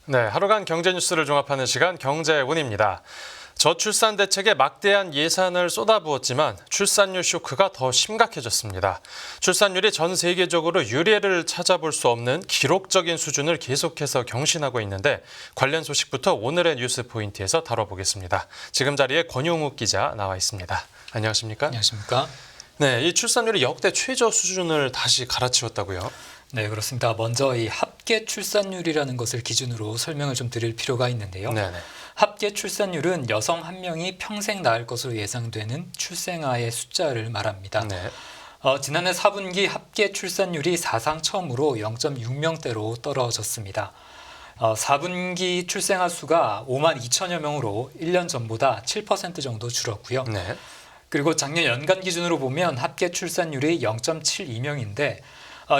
네, 하루간 경제 뉴스를 종합하는 시간 경제운입니다. 저출산 대책에 막대한 예산을 쏟아부었지만 출산율 쇼크가 더 심각해졌습니다. 출산율이 전 세계적으로 유례를 찾아볼 수 없는 기록적인 수준을 계속해서 경신하고 있는데 관련 소식부터 오늘의 뉴스 포인트에서 다뤄보겠습니다. 지금 자리에 권용욱 기자 나와 있습니다. 안녕하십니까? 안녕하십니까? 네, 이 출산율이 역대 최저 수준을 다시 갈아치웠다고요? 네, 그렇습니다. 먼저 이 합계 출산율이라는 것을 기준으로 설명을 좀 드릴 필요가 있는데요. 네네. 합계 출산율은 여성 한 명이 평생 낳을 것으로 예상되는 출생아의 숫자를 말합니다. 네. 지난해 4분기 합계 출산율이 사상 처음으로 0.6명대로 떨어졌습니다. 4분기 출생아 수가 5만 2천여 명으로 1년 전보다 7% 정도 줄었고요. 네. 그리고 작년 연간 기준으로 보면 합계 출산율이 0.72명인데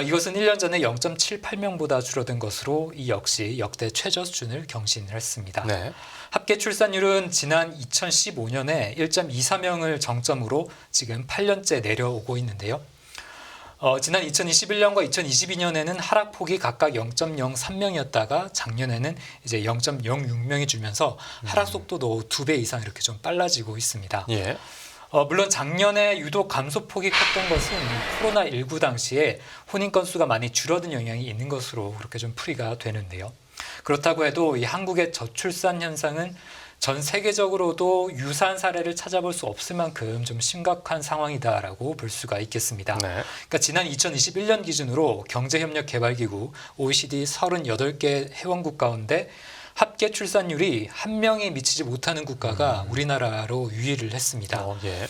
이것은 1년 전에 0.78명보다 줄어든 것으로 이 역시 역대 최저 수준을 경신했습니다. 네. 합계 출산율은 지난 2015년에 1.24명을 정점으로 지금 8년째 내려오고 있는데요. 지난 2021년과 2022년에는 하락폭이 각각 0.03명이었다가 작년에는 이제 0.06명이 줄면서 하락 속도도 2배 이상 이렇게 좀 빨라지고 있습니다. 예. 물론 작년에 유독 감소폭이 컸던 것은 코로나19 당시에 혼인 건수가 많이 줄어든 영향이 있는 것으로 그렇게 좀 풀이가 되는데요. 그렇다고 해도 이 한국의 저출산 현상은 전 세계적으로도 유사한 사례를 찾아볼 수 없을 만큼 좀 심각한 상황이다라고 볼 수가 있겠습니다. 네. 그러니까 지난 2021년 기준으로 경제협력개발기구 OECD 38개 회원국 가운데 합계 출산율이 한 명이 미치지 못하는 국가가 우리나라로 유의를 했습니다. 예.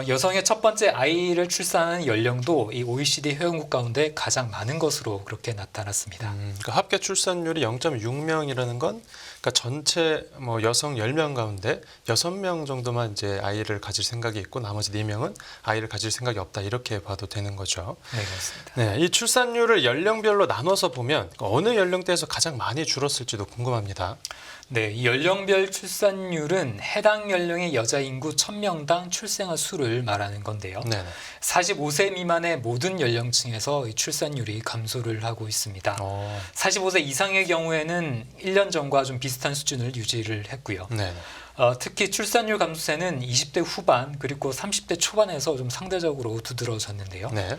여성의 첫 번째 아이를 출산하는 연령도 이 OECD 회원국 가운데 가장 많은 것으로 그렇게 나타났습니다. 그러니까 합계 출산율이 0.6명이라는 건 그러니까 전체 여성 10명 가운데 6명 정도만 이제 아이를 가질 생각이 있고 나머지 4명은 아이를 가질 생각이 없다 이렇게 봐도 되는 거죠. 네, 그렇습니다. 네, 이 출산율을 연령별로 나눠서 보면 어느 연령대에서 가장 많이 줄었을지도 궁금합니다. 네, 이 연령별 출산율은 해당 연령의 여자 인구 1000명당 출생아 수를 말하는 건데요. 네. 45세 미만의 모든 연령층에서 이 출산율이 감소를 하고 있습니다. 45세 이상의 경우에는 1년 전과 좀 비슷한 수준을 유지를 했고요. 네. 특히 출산율 감소세는 20대 후반 그리고 30대 초반에서 좀 상대적으로 두드러졌는데요. 네.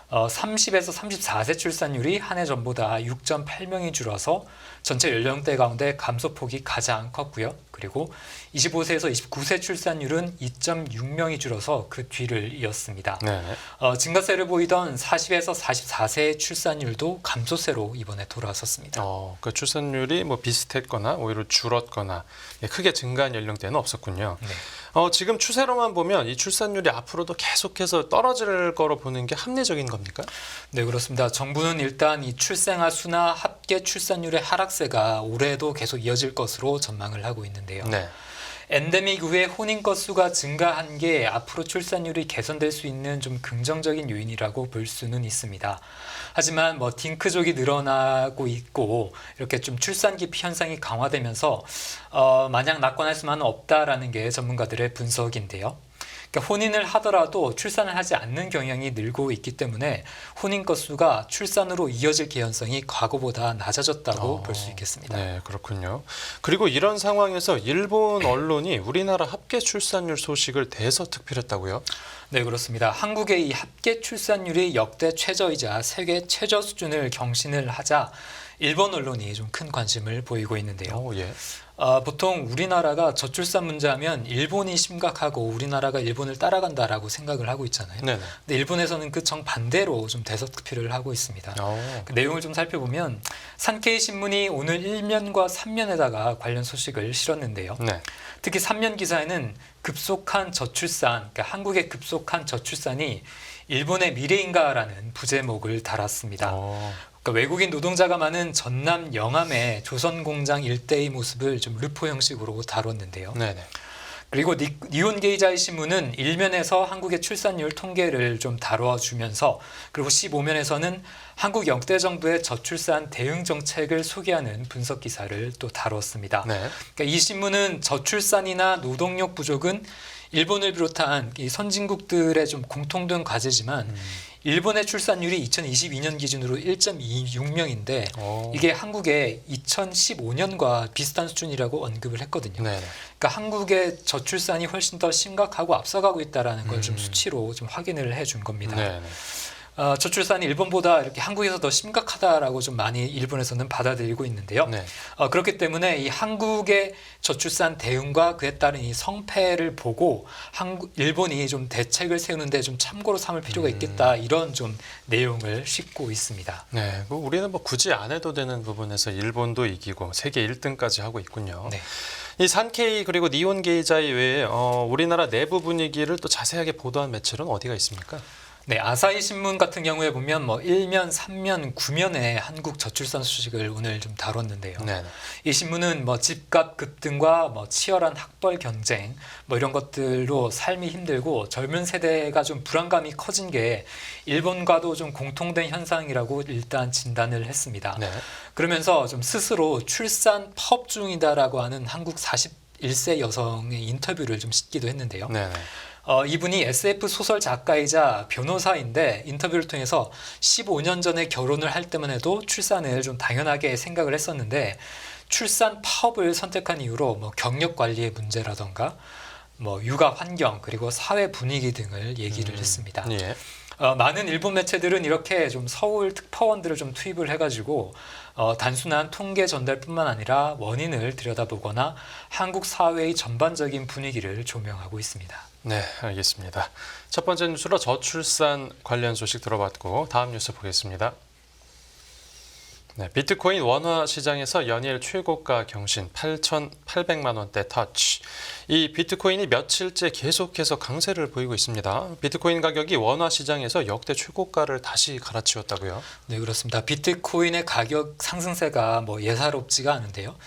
30에서 34세 출산율이 한 해 전보다 6.8명이 줄어서 전체 연령대 가운데 감소폭이 가장 컸고요. 그리고 25세에서 29세 출산율은 2.6명이 줄어서 그 뒤를 이었습니다. 네. 증가세를 보이던 40에서 44세의 출산율도 감소세로 이번에 돌아섰습니다. 그 출산율이 비슷했거나 오히려 줄었거나 크게 증가한 연령대는 없었군요. 네. 지금 추세로만 보면 이 출산율이 앞으로도 계속해서 떨어질 거로 보는 게 합리적인 겁니까? 네, 그렇습니다. 정부는 일단 이 출생아 수나 합계 출산율의 하락세가 올해도 계속 이어질 것으로 전망을 하고 있는데요. 네. 엔데믹 이후에 혼인 건수가 증가한 게 앞으로 출산율이 개선될 수 있는 좀 긍정적인 요인이라고 볼 수는 있습니다. 하지만 딩크족이 늘어나고 있고 이렇게 좀 출산 기피 현상이 강화되면서 마냥 낙관할 수만은 없다라는 게 전문가들의 분석인데요. 그러니까 혼인을 하더라도 출산을 하지 않는 경향이 늘고 있기 때문에 혼인 건수가 출산으로 이어질 개연성이 과거보다 낮아졌다고 볼 수 있겠습니다. 네, 그렇군요. 그리고 이런 상황에서 일본 언론이 우리나라 합계 출산율 소식을 대서특필했다고요? 네, 그렇습니다. 한국의 이 합계 출산율이 역대 최저이자 세계 최저 수준을 경신을 하자 일본 언론이 좀 큰 관심을 보이고 있는데요. 예. 보통 우리나라가 저출산 문제하면 일본이 심각하고 우리나라가 일본을 따라간다라고 생각을 하고 있잖아요. 네네. 근데 일본에서는 그 정반대로 좀 대서특필을 하고 있습니다. 그 내용을 좀 살펴보면 산케이 신문이 오늘 1면과 3면에다가 관련 소식을 실었는데요. 네. 특히 3면 기사에는 급속한 저출산, 그러니까 한국의 급속한 저출산이 일본의 미래인가라는 부제목을 달았습니다. 그러니까 외국인 노동자가 많은 전남 영암의 조선 공장 일대의 모습을 좀 르포 형식으로 다뤘는데요. 네네. 그리고 니혼게이자이 신문은 1면에서 한국의 출산율 통계를 좀 다뤄주면서 그리고 15면에서는 한국 역대 정부의 저출산 대응 정책을 소개하는 분석 기사를 또 다뤘습니다. 네. 그러니까 이 신문은 저출산이나 노동력 부족은 일본을 비롯한 이 선진국들의 좀 공통된 과제지만 일본의 출산율이 2022년 기준으로 1.26명인데 이게 한국의 2015년과 비슷한 수준이라고 언급을 했거든요. 네네. 그러니까 한국의 저출산이 훨씬 더 심각하고 앞서가고 있다라는 걸 좀 수치로 좀 확인을 해준 겁니다. 네네. 저출산이 일본보다 이렇게 한국에서 더 심각하다라고 좀 많이 일본에서는 받아들이고 있는데요. 네. 그렇기 때문에 이 한국의 저출산 대응과 그에 따른 이 성패를 보고 일본이 좀 대책을 세우는데 좀 참고로 삼을 필요가 있겠다 이런 좀 내용을 싣고 있습니다. 네, 우리는 뭐 굳이 안 해도 되는 부분에서 일본도 이기고 세계 1등까지 하고 있군요. 네. 이 산케이 그리고 니온 게이자이 외에 우리나라 내부 분위기를 또 자세하게 보도한 매체는 어디가 있습니까? 네, 아사히 신문 같은 경우에 보면 뭐 1면, 3면, 9면의 한국 저출산 소식을 오늘 좀 다뤘는데요. 네. 이 신문은 뭐 집값 급등과 뭐 치열한 학벌 경쟁 뭐 이런 것들로 삶이 힘들고 젊은 세대가 좀 불안감이 커진 게 일본과도 좀 공통된 현상이라고 일단 진단을 했습니다. 네. 그러면서 좀 스스로 출산 파업 중이다라고 하는 한국 41세 여성의 인터뷰를 좀 싣기도 했는데요. 네. 이분이 SF 소설 작가이자 변호사인데 인터뷰를 통해서 15년 전에 결혼을 할 때만 해도 출산을 좀 당연하게 생각을 했었는데 출산 파업을 선택한 이유로 뭐 경력 관리의 문제라던가 뭐 육아 환경 그리고 사회 분위기 등을 얘기를 했습니다. 예. 많은 일본 매체들은 이렇게 좀 서울 특파원들을 좀 투입을 해가지고 단순한 통계 전달뿐만 아니라 원인을 들여다보거나 한국 사회의 전반적인 분위기를 조명하고 있습니다. 네, 알겠습니다. 첫 번째 뉴스로 저출산 관련 소식 들어봤고 다음 뉴스 보겠습니다. 네, 비트코인 원화 시장에서 연일 최고가 경신 8,800만 원대 터치. 이 비트코인이 며칠째 계속해서 강세를 보이고 있습니다. 비트코인 가격이 원화 시장에서 역대 최고가를 다시 갈아치웠다고요? 네, 그렇습니다. 비트코인의 가격 상승세가 뭐 예사롭지가 않은데요.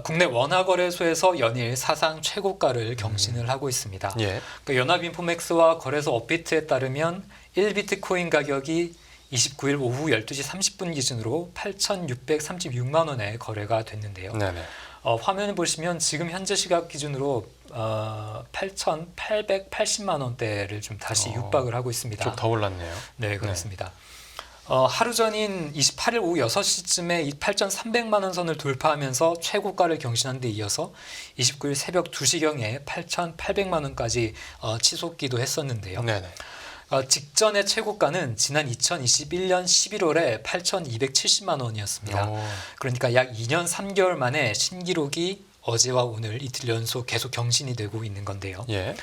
국내 원화 거래소에서 연일 사상 최고가를 경신을 하고 있습니다. 예. 그러니까 연합인포맥스와 거래소 업비트에 따르면 1비트코인 가격이 29일 오후 12시 30분 기준으로 8,636만 원에 거래가 됐는데요. 네네. 화면을 보시면 지금 현재 시각 기준으로 8,880만 원대를 좀 다시 육박을 하고 있습니다. 좀 더 올랐네요. 네, 그렇습니다. 하루 전인 28일 오후 6시쯤에 이 8,300만 원 선을 돌파하면서 최고가를 경신한 데 이어서 29일 새벽 2시경에 8,800만 원까지 치솟기도 했었는데요. 네네. 직전의 최고가는 지난 2021년 11월에 8,270만 원이었습니다. 그러니까 약 2년 3개월 만에 신기록이 어제와 오늘 이틀 연속 계속 경신이 되고 있는 건데요. 예.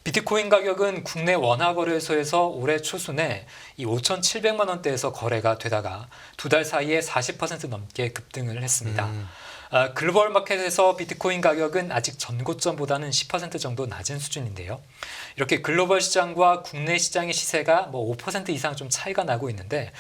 비트코인 가격은 국내 원화 거래소에서 올해 초순에 이 5,700만 원대에서 거래가 되다가 두 달 사이에 40% 넘게 급등을 했습니다. 글로벌 마켓에서 비트코인 가격은 아직 전고점보다는 10% 정도 낮은 수준인데요. 이렇게 글로벌 시장과 국내 시장의 시세가 뭐 5% 이상 좀 차이가 나고 있는데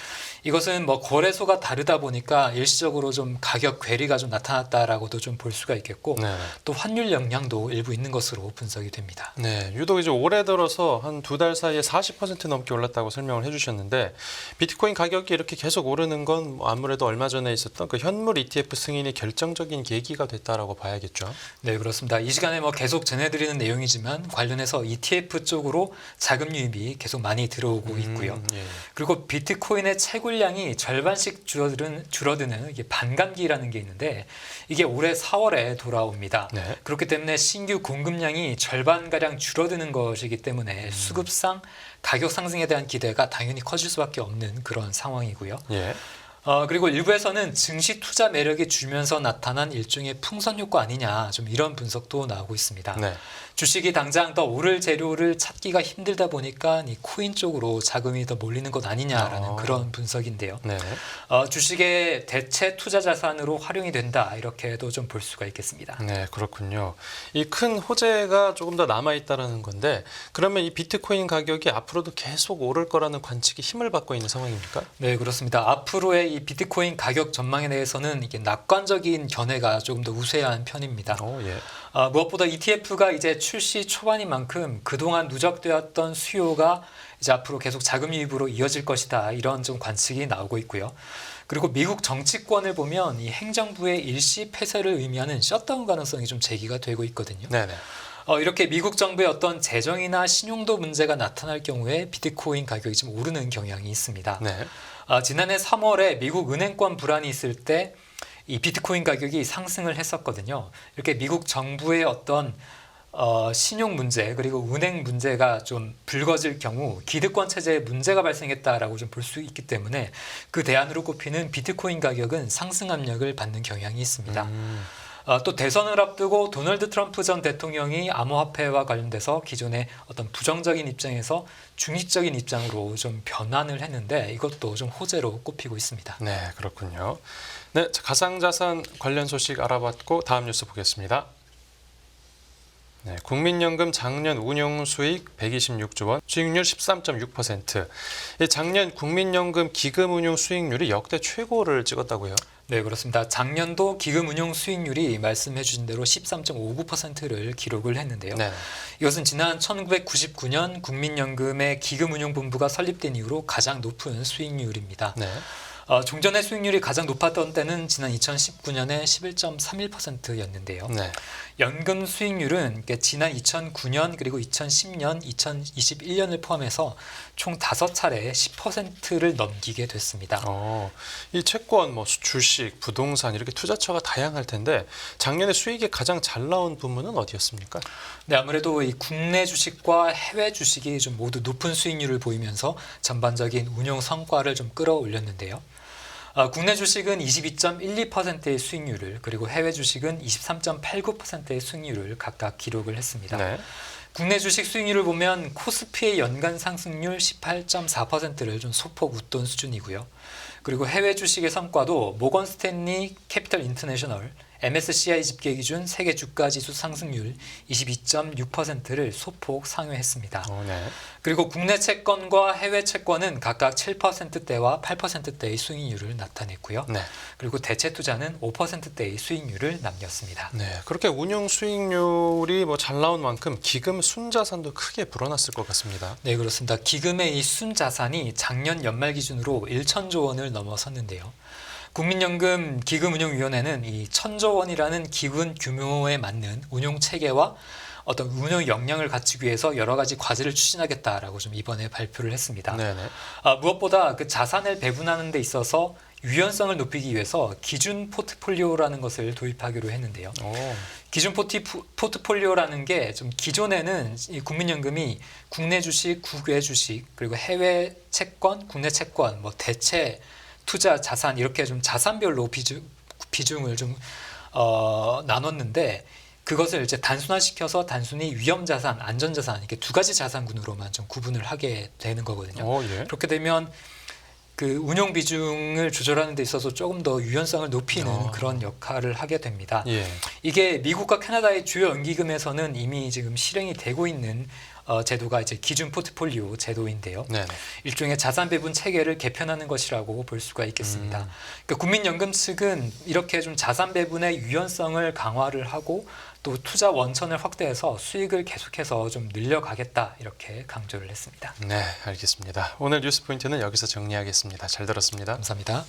이것은 뭐 거래소가 다르다 보니까 일시적으로 좀 가격 괴리가 좀 나타났다라고도 좀 볼 수가 있겠고 네. 또 환율 영향도 일부 있는 것으로 분석이 됩니다. 네, 유독 이제 올해 들어서 한 두 달 사이에 40% 넘게 올랐다고 설명을 해주셨는데 비트코인 가격이 이렇게 계속 오르는 건 아무래도 얼마 전에 있었던 그 현물 ETF 승인이 결정적인 계기가 됐다라고 봐야겠죠. 네, 그렇습니다. 이 시간에 뭐 계속 전해드리는 내용이지만 관련해서 ETF 쪽으로 자금 유입이 계속 많이 들어오고 있고요. 예. 그리고 비트코인의 채굴량이 절반씩 줄어드는 이게 반감기라는 게 있는데 이게 올해 4월에 돌아옵니다. 네. 그렇기 때문에 신규 공급량이 절반가량 줄어드는 것이기 때문에 수급상 가격 상승에 대한 기대가 당연히 커질 수밖에 없는 그런 상황이고요. 예. 그리고 일부에서는 증시 투자 매력이 줄면서 나타난 일종의 풍선 효과 아니냐 좀 이런 분석도 나오고 있습니다. 네. 주식이 당장 더 오를 재료를 찾기가 힘들다 보니까 이 코인 쪽으로 자금이 더 몰리는 것 아니냐라는 그런 분석인데요. 네. 주식의 대체 투자 자산으로 활용이 된다 이렇게도 좀 볼 수가 있겠습니다. 네, 그렇군요. 이 큰 호재가 조금 더 남아 있다라는 건데 그러면 이 비트코인 가격이 앞으로도 계속 오를 거라는 관측이 힘을 받고 있는 상황입니까? 네, 그렇습니다. 앞으로의 이 비트코인 가격 전망에 대해서는 이게 낙관적인 견해가 조금 더 우세한 편입니다. 예. 무엇보다 ETF가 이제 출시 초반인 만큼 그동안 누적되었던 수요가 이제 앞으로 계속 자금 유입으로 이어질 것이다 이런 좀 관측이 나오고 있고요. 그리고 미국 정치권을 보면 이 행정부의 일시 폐쇄를 의미하는 셧다운 가능성이 좀 제기가 되고 있거든요. 네네. 이렇게 미국 정부의 어떤 재정이나 신용도 문제가 나타날 경우에 비트코인 가격이 좀 오르는 경향이 있습니다. 네. 지난해 3월에 미국 은행권 불안이 있을 때 이 비트코인 가격이 상승을 했었거든요. 이렇게 미국 정부의 어떤 신용 문제 그리고 은행 문제가 좀 불거질 경우 기득권 체제에 문제가 발생했다라고 좀 볼 수 있기 때문에 그 대안으로 꼽히는 비트코인 가격은 상승 압력을 받는 경향이 있습니다. 또 대선을 앞두고 도널드 트럼프 전 대통령이 암호화폐와 관련돼서 기존의 어떤 부정적인 입장에서 중립적인 입장으로 좀 변환을 했는데 이것도 좀 호재로 꼽히고 있습니다. 네, 그렇군요. 네, 가상자산 관련 소식 알아봤고 다음 뉴스 보겠습니다. 네, 국민연금 작년 운용 수익 126조 원, 수익률 13.6%. 작년 국민연금 기금 운용 수익률이 역대 최고를 찍었다고요? 네, 그렇습니다. 작년도 기금 운용 수익률이 말씀해 주신 대로 13.59%를 기록을 했는데요. 네. 이것은 지난 1999년 국민연금의 기금운용본부가 설립된 이후로 가장 높은 수익률입니다. 네. 종전의 수익률이 가장 높았던 때는 지난 2019년에 11.31%였는데요. 네. 연금 수익률은 지난 2009년 그리고 2010년, 2021년을 포함해서 총 5차례 10%를 넘기게 됐습니다. 이 채권, 주식, 부동산 이렇게 투자처가 다양할 텐데 작년에 수익이 가장 잘 나온 부문은 어디였습니까? 네, 아무래도 이 국내 주식과 해외 주식이 좀 모두 높은 수익률을 보이면서 전반적인 운용 성과를 좀 끌어올렸는데요. 국내 주식은 22.12%의 수익률을 그리고 해외 주식은 23.89%의 수익률을 각각 기록을 했습니다. 네. 국내 주식 수익률을 보면 코스피의 연간 상승률 18.4%를 좀 소폭 웃돈 수준이고요. 그리고 해외 주식의 성과도 모건 스탠리 캐피털 인터내셔널 MSCI 집계 기준 세계 주가 지수 상승률 22.6%를 소폭 상회했습니다. 네. 그리고 국내 채권과 해외 채권은 각각 7%대와 8%대의 수익률을 나타냈고요. 네. 그리고 대체 투자는 5%대의 수익률을 남겼습니다. 네. 그렇게 운용 수익률이 잘 나온 만큼 기금 순자산도 크게 불어났을 것 같습니다. 네, 그렇습니다. 기금의 이 순자산이 작년 연말 기준으로 1천조 원을 넘어섰는데요. 국민연금 기금운용위원회는 이 1,000조 원이라는 기금 규모에 맞는 운용 체계와 어떤 운용 역량을 갖추기 위해서 여러 가지 과제를 추진하겠다라고 좀 이번에 발표를 했습니다. 네네. 무엇보다 그 자산을 배분하는 데 있어서 유연성을 높이기 위해서 기준 포트폴리오라는 것을 도입하기로 했는데요. 기준 포트폴리오라는 게 좀 기존에는 이 국민연금이 국내 주식, 국외 주식, 그리고 해외 채권, 국내 채권, 대체 투자 자산 이렇게 좀 자산별로 비중을 좀 나눴는데 그것을 이제 단순화시켜서 단순히 위험 자산, 안전 자산 이렇게 두 가지 자산군으로만 좀 구분을 하게 되는 거거든요. 예. 그렇게 되면 그 운용 비중을 조절하는 데 있어서 조금 더 유연성을 높이는 그런 역할을 하게 됩니다. 예. 이게 미국과 캐나다의 주요 연기금에서는 이미 지금 실행이 되고 있는 제도가 이제 기준 포트폴리오 제도인데요. 네네. 일종의 자산 배분 체계를 개편하는 것이라고 볼 수가 있겠습니다. 그러니까 국민연금 측은 이렇게 좀 자산 배분의 유연성을 강화를 하고 또 투자 원천을 확대해서 수익을 계속해서 좀 늘려가겠다 이렇게 강조를 했습니다. 네, 알겠습니다. 오늘 뉴스 포인트는 여기서 정리하겠습니다. 잘 들었습니다. 감사합니다.